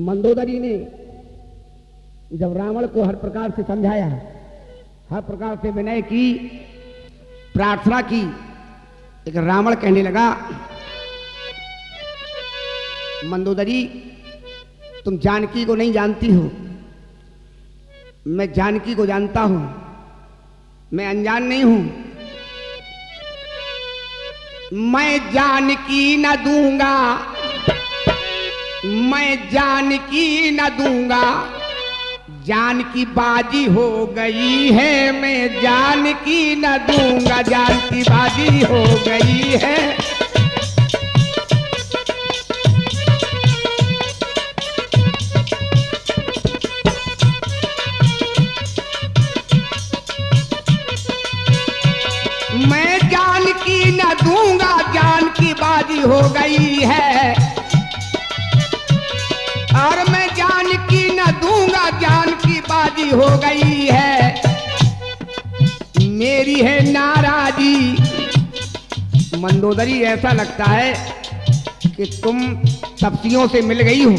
मंदोदरी ने जब रावण को हर प्रकार से समझाया, हर प्रकार से विनय की, प्रार्थना की, लेकिन रावण कहने लगा, मंदोदरी तुम जानकी को नहीं जानती हो, मैं जानकी को जानता हूं, मैं अनजान नहीं हूं। मैं जानकी न दूंगा, मैं जानकी न दूंगा, जानकी बाजी हो गई है, मैं जानकी न दूंगा, जानकी बाजी हो गई है। मैं जानकी न दूंगा, जानकी बाजी हो गई है, और मैं जानकी न दूंगा, जानकी बाजी हो गई है। मेरी है नाराजी। मंदोदरी ऐसा लगता है कि तुम तपसियों से मिल गई हो,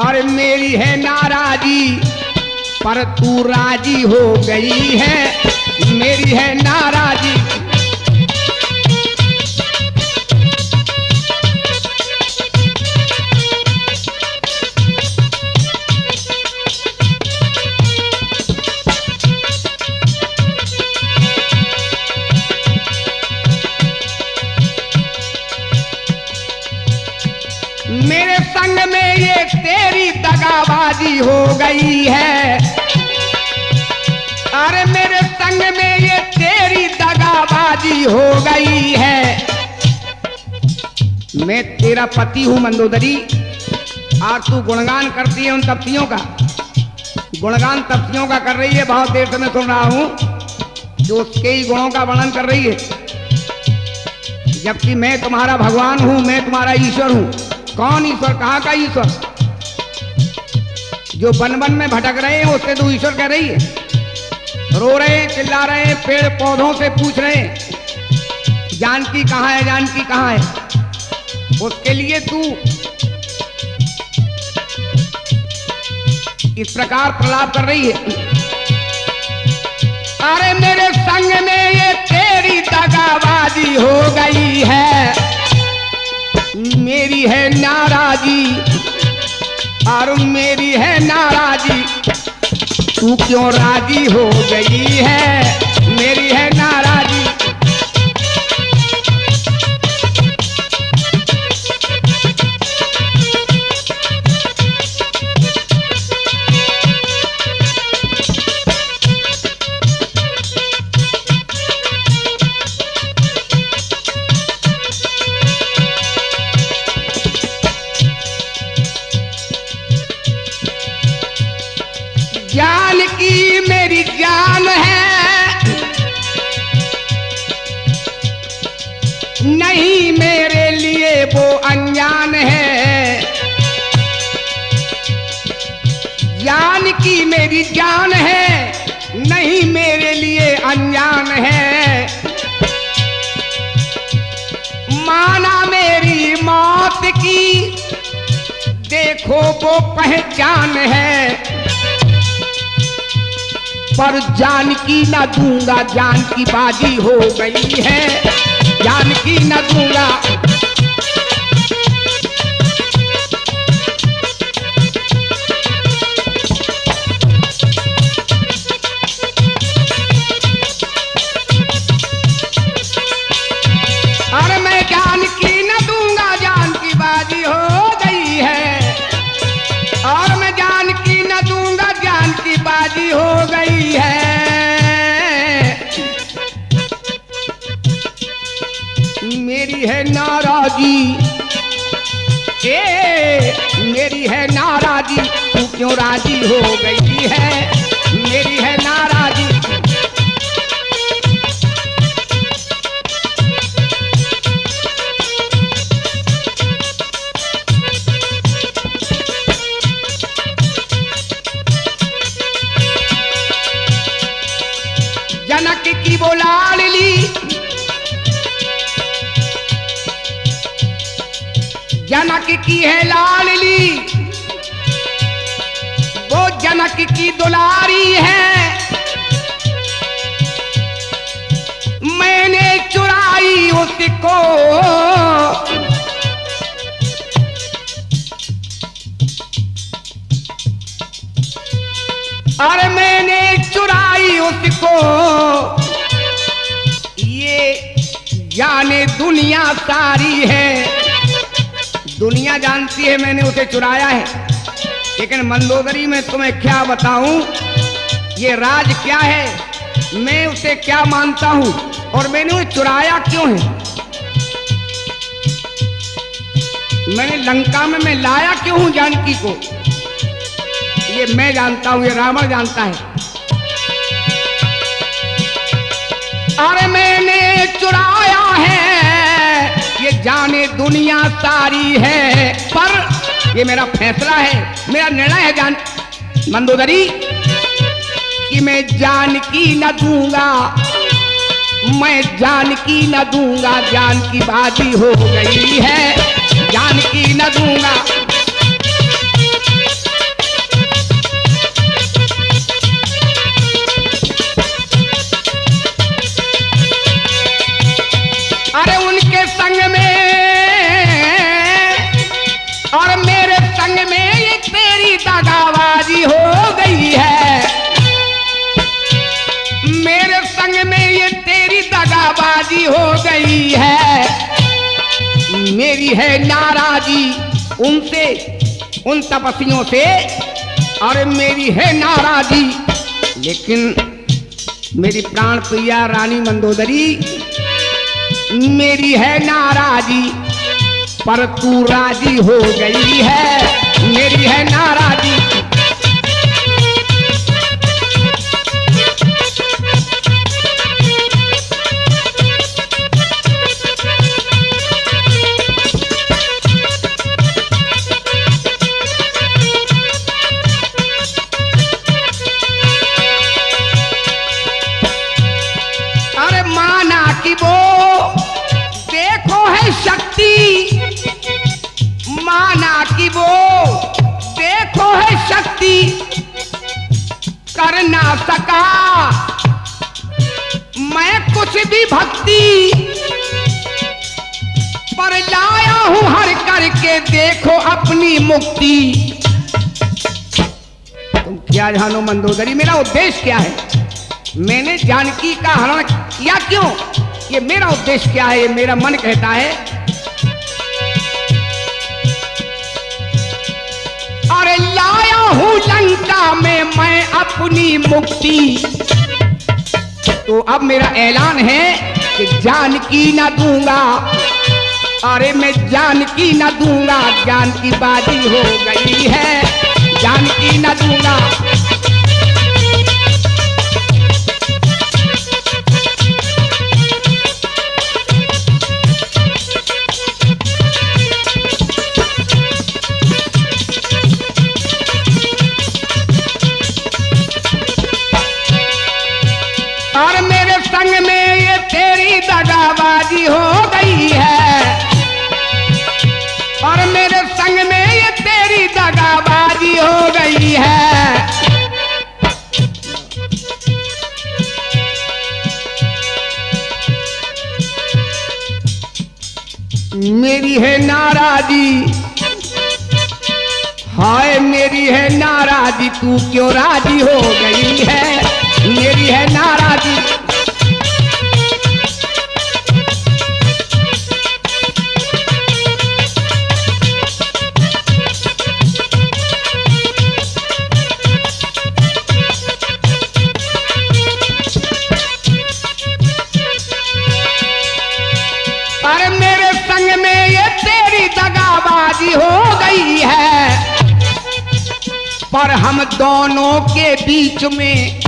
और मेरी है नाराजी, पर तू राजी हो गई है, मेरी है नाराजी। मेरे संग में ये तेरी दगाबाजी हो गई है, अरे मेरे संग में ये तेरी दगाबाजी हो गई है। मैं तेरा पति हूं मंदोदरी, और तू गुणगान करती है उन तपसियों का, गुणगान तपसियों का कर रही है, बहुत देर से मैं सुन रहा हूं जो उसके ही गुणों का वर्णन कर रही है, जबकि मैं तुम्हारा भगवान हूं, मैं तुम्हारा ईश्वर हूं। कौन ईश्वर, कहां का ईश्वर? जो वन वन में भटक रहे हैं उससे तू ईश्वर कह रही है, रो रहे हैं, चिल्ला रहे हैं, पेड़ पौधों से पूछ रहे हैं जानकी कहां है, जानकी कहां है। उसके लिए तू इस प्रकार प्रलाप कर रही है। अरे मेरे संग में ये तेरी दगाबाजी हो गई है, मेरी है नाराजी, और मेरी है नाराजी, तू क्यों राजी हो गई है, मेरी है नाराजी। जानकी मेरी जान है, नहीं मेरे लिए वो अनजान है। जानकी मेरी जान है, नहीं मेरे लिए अनजान है। माना मेरी मौत की, देखो वो पहचान है, पर जानकी न दूंगा, जानकी बाजी हो गई है, जानकी न दूंगा। अरे मैं जानकी न दूंगा, जानकी बाजी हो गई है, और मैं जानकी न दूंगा, जानकी बाजी हो गई है। मेरी है नाराजी, मेरी है नाराजी, तू क्यों राजी हो गई है, मेरी है नाराजी। जनक की वो लाडली, जनक की है लाडली, वो जनक की दुलारी है, मैंने चुराई उसको, अरे मैंने चुराई उसको, ये जाने दुनिया सारी है, दुनिया जानती है मैंने उसे चुराया है। लेकिन मंदोदरी में तुम्हें क्या बताऊं, ये राज क्या है, मैं उसे क्या मानता हूं और मैंने उसे चुराया क्यों है, मैंने लंका में मैं लाया क्यों हूं जानकी को, ये मैं जानता हूं, ये रावण जानता है। अरे मैंने चुराया है, ये जाने दुनिया सारी है, पर ये मेरा फैसला है, मेरा निर्णय है जान मंदोदरी कि मैं जानकी न दूंगा, मैं जानकी न दूंगा, जानकी बाजी हो गई है, जानकी न दूंगा। अरे उनके संग में और मेरे संग में ये तेरी दगाबाजी हो गई है, मेरे संग में ये तेरी दगाबाजी हो गई है, मेरी है नाराजी उनसे, उन तपस्वियों से, और मेरी है नाराजी। लेकिन मेरी प्राण प्रिया रानी मंदोदरी, मेरी है नाराजी पर तू राजी हो गई है, मेरी है नाराजी। अरे माना कि वो देखो है शक्ति, माना कि वो देखो है शक्ति, कर ना सका मैं कुछ भी भक्ति, पर लाया हूं हर करके देखो अपनी मुक्ति। तुम क्या जानो मंदोदरी, मेरा उद्देश्य क्या है, मैंने जानकी का हरण किया क्यों, ये मेरा उद्देश्य क्या है, ये मेरा मन कहता है। अरे लाया हूं लंका में मैं अपनी मुक्ति, तो अब मेरा ऐलान है कि जानकी ना दूंगा, अरे मैं जानकी ना दूंगा, जानकी बाजी हो गई है, जानकी ना दूंगा। और मेरे संग में ये तेरी दगाबाजी हो गई है, और मेरे संग में ये तेरी दगाबाजी हो गई है। मेरी है नाराजी, हाय मेरी है नाराजी, तू क्यों राजी हो गई है, मेरी है नाराजी। अरे मेरे संग में ये तेरी दगाबाजी हो गई है, पर हम दोनों के बीच में,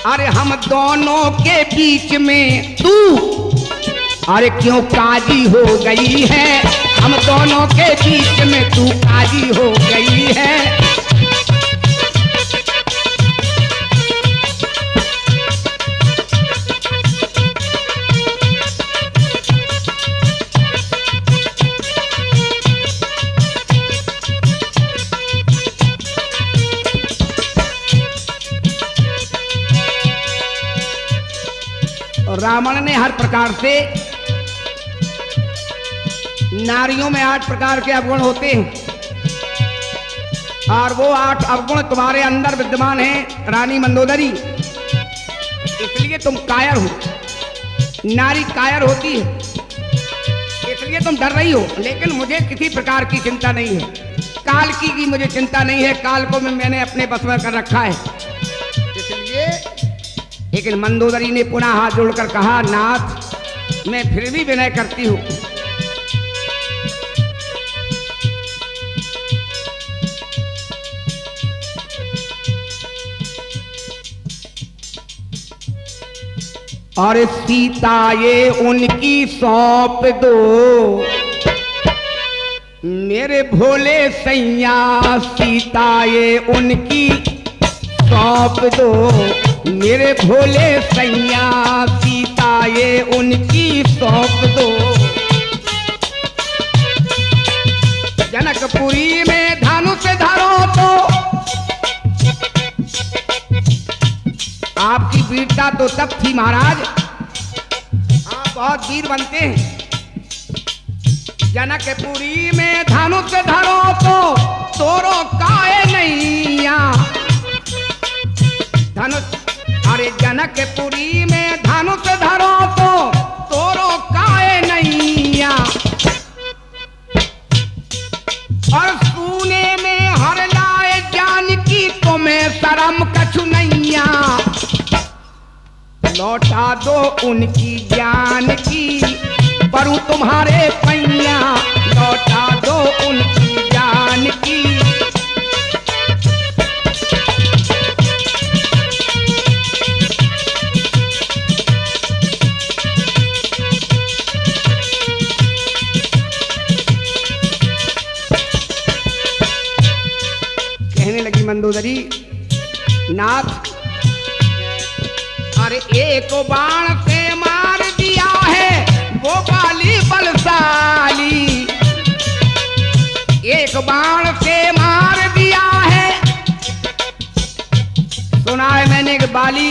अरे हम दोनों के बीच में तू, अरे क्यों काजी हो गई है, हम दोनों के बीच में तू काजी हो गई है। रावण ने हर प्रकार से, नारियों में 8 प्रकार के अवगुण होते हैं और वो 8 अवगुण तुम्हारे अंदर विद्यमान हैं रानी मंदोदरी, इसलिए तुम कायर हो। नारी कायर होती है इसलिए तुम डर रही हो, लेकिन मुझे किसी प्रकार की चिंता नहीं है। काल की मुझे चिंता नहीं है, काल को मैंने अपने बस में कर रखा है इसलिए। लेकिन मंदोदरी ने पुनः हाथ जोड़कर कहा, नाथ मैं फिर भी विनय करती हूं, और सीता ये उनकी सौंप दो मेरे भोले सैया, सीता ये उनकी सौंप दो मेरे भोले सैया, सीता ये उनकी सौंप दो। जनकपुरी में धनुष धरो तो आपकी वीरता तो तब थी महाराज, आप बहुत वीर बनते हैं। जनकपुरी में धनुष धरो तो तोरो काए नैया, धनुष अरे जनकपुरी में धनुष धरो तो तोरो काए नैया, और सुने में हर लाए जानकी तुम्हें शर्म कछु नैया, लौटा दो उनकी जान की परूं तुम्हारे पैया, लौटा दो उनकी जान की। कहने लगी मंदोदरी, नाथ अरे एक बाण से मार दिया है वो बाली बलशाली, एक बाण से मार दिया है। सुना है मैंने कि बाली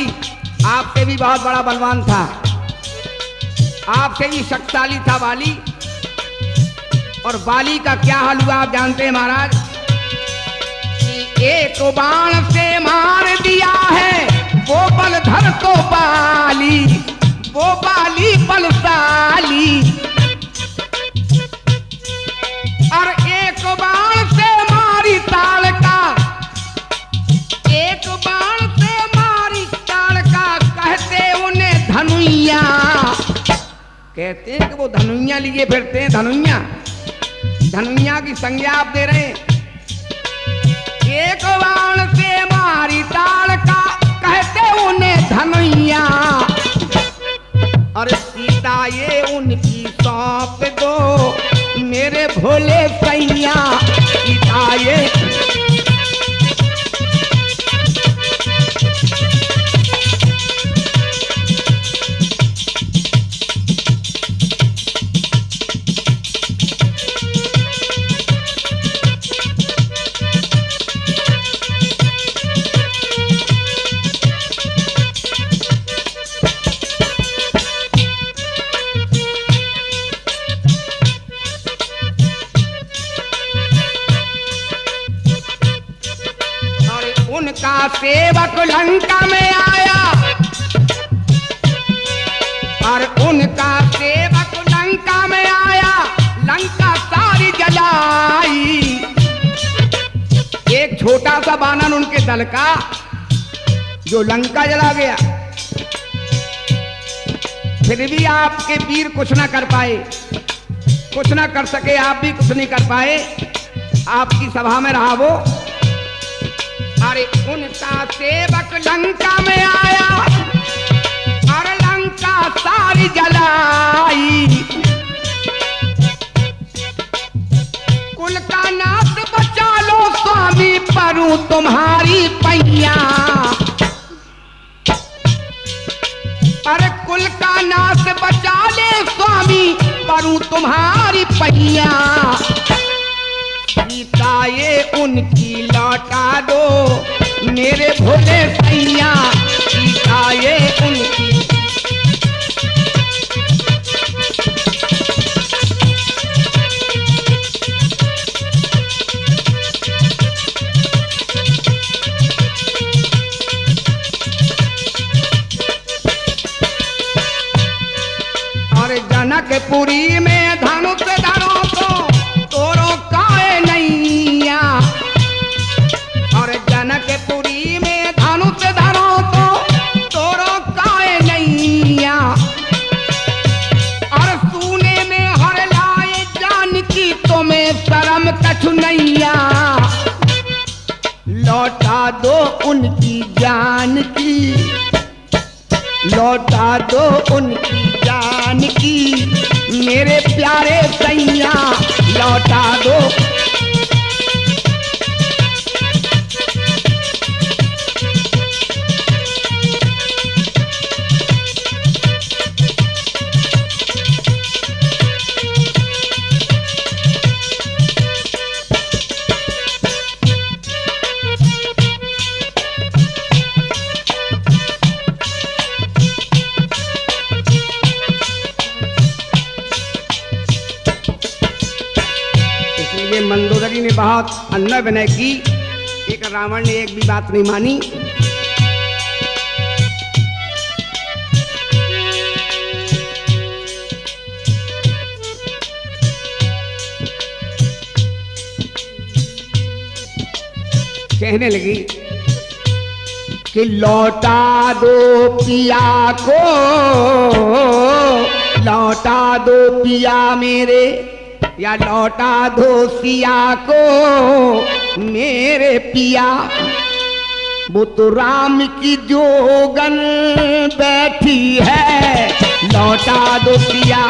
आपसे भी बहुत बड़ा बलवान था, आपसे भी शक्तिशाली था बाली, और बाली का क्या हाल हुआ आप जानते हैं महाराज, कि एक बाण से मार दिया है वो बलधर तो बाली, वो बाली बलशाली, और एक बाण से मारी ताल का, एक बाण से मारी ताल का, कहते उन्हें धनुइया, कहते हैं कि वो धनुइया लिए फिरते हैं, धनुइया, धनुइया की संज्ञा आप दे रहे हैं। एक बाण से मारी ताल का, कहते उन्हें धनुइया, और सीता ये उनकी सौंप दो मेरे भोले सैया, सीता ये उनका सेवक लंका में आया, और उनका सेवक लंका में आया, लंका सारी जलाई। एक छोटा सा बानर उनके दल का जो लंका जला गया, फिर भी आपके वीर कुछ ना कर पाए, कुछ ना कर सके, आप भी कुछ नहीं कर पाए, आपकी सभा में रहा वो। अरे उनका सेवक लंका में आया और लंका सारी जलाई, कुल का नाश बचा लो स्वामी परूं तुम्हारी पैया, अरे कुल का नाश बचा ले स्वामी परूं तुम्हारी पैया, सीता ये उनकी लौटा दो मेरे भोले सैया, सीता ये उनकी। जनकपुरी में धनुष धरो तो तोरो काए नैया। और जनकपुरी में धनुष धरो तो तोरो काए नैया। और सुने में हर लाए जानकी तुम्हें शर्म कछु नैया। लौटा दो उनकी जान की, लौटा दो उनकी जान की मेरे प्यारे सैया, लौटा दो। मंदोदरी ने बहुत अन्याय विनय की, एक रावण ने एक भी बात नहीं मानी। कहने लगी कि लौटा दो पिया को, लौटा दो पिया मेरे, या लौटा दो सिया को मेरे पिया। वो तो राम की जोगन बैठी है, लौटा दो पिया।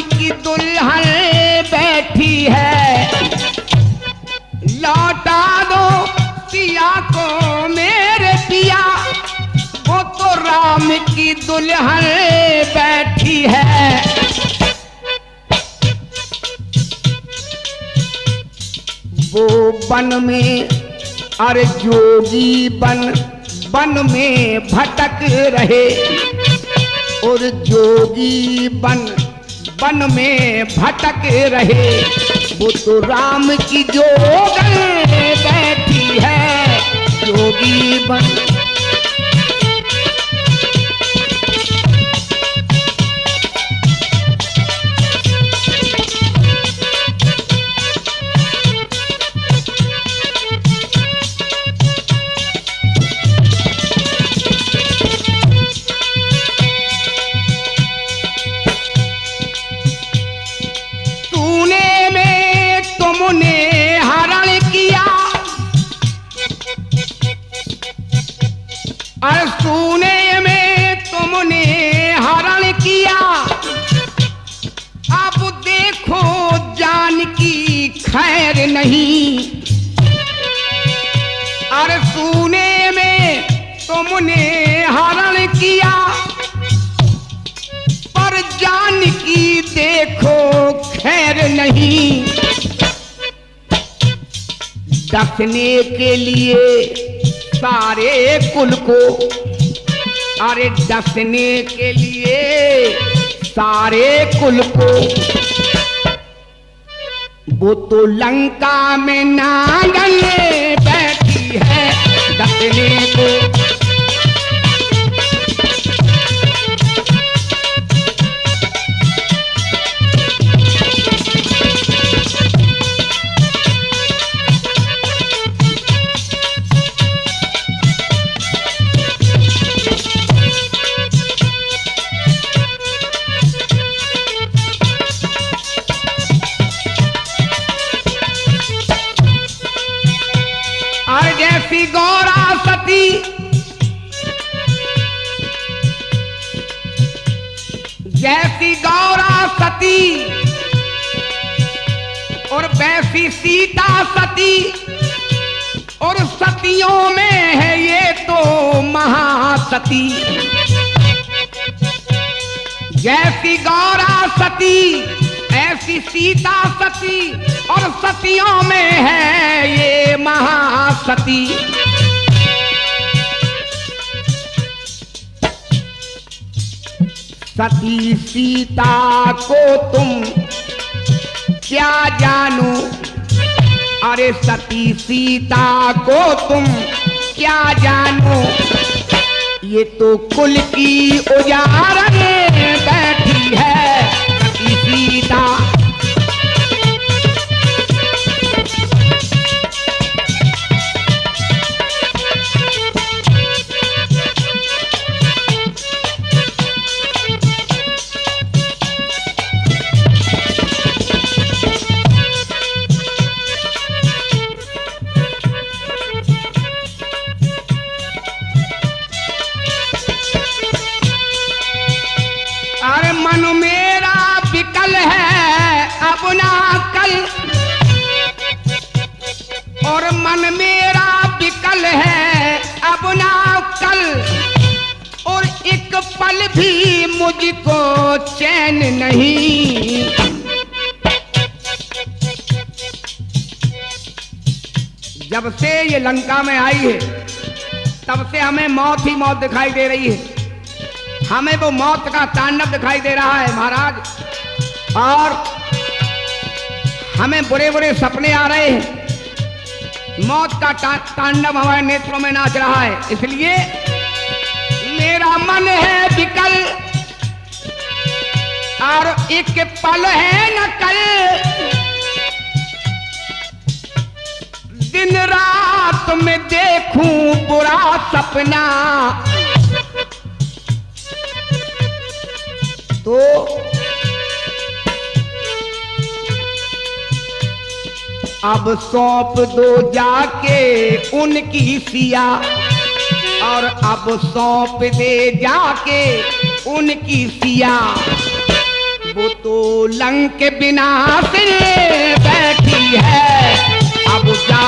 की दुल्हन बैठी है, लौटा दो सिया को मेरे पिया। वो तो राम की दुल्हन बैठी है। वो वन में अरे जोगी वन में भटक रहे, और जोगी वन में भटक रहे। वो तो राम की जोगन बैठी है, जोगी बन। और सोने में तुमने हरण किया, अब देखो जान की खैर नहीं। और सोने में तुमने हरण किया, पर जान की देखो खैर नहीं। डसने के लिए सारे कुल को, अरे डसने के लिए सारे कुल को। वो तो लंका में नागन बैठी है, डसने को। जैसी गौरा सती, जैसी गौरा सती और वैसी सीता सती, और सतियों में है ये तो महासती। जैसी गौरा सती ऐसी सीता सती और सतियों में है ये महासती। सती सीता को तुम क्या जानो, अरे सती सीता को तुम क्या जानो, ये तो कुल की उजारन बैठी है सती सीता। मन मेरा विकल है अब ना कल, और मन मेरा विकल है अब ना कल, और एक पल भी मुझको चैन नहीं। जब से ये लंका में आई है तब से हमें मौत ही मौत दिखाई दे रही है, हमें वो मौत का तांडव दिखाई दे रहा है महाराज, और हमें बुरे बुरे सपने आ रहे हैं, मौत का तांडव हमारे नेत्रों में नाच रहा है। इसलिए मेरा मन है विकल और एक पल है न कल, दिन रात में देखूं बुरा सपना, तो अब सौंप दो जाके उनकी सिया, और अब सौंप दे जाके उनकी सिया, वो तो लंक बिना सिर बैठी है, अब जा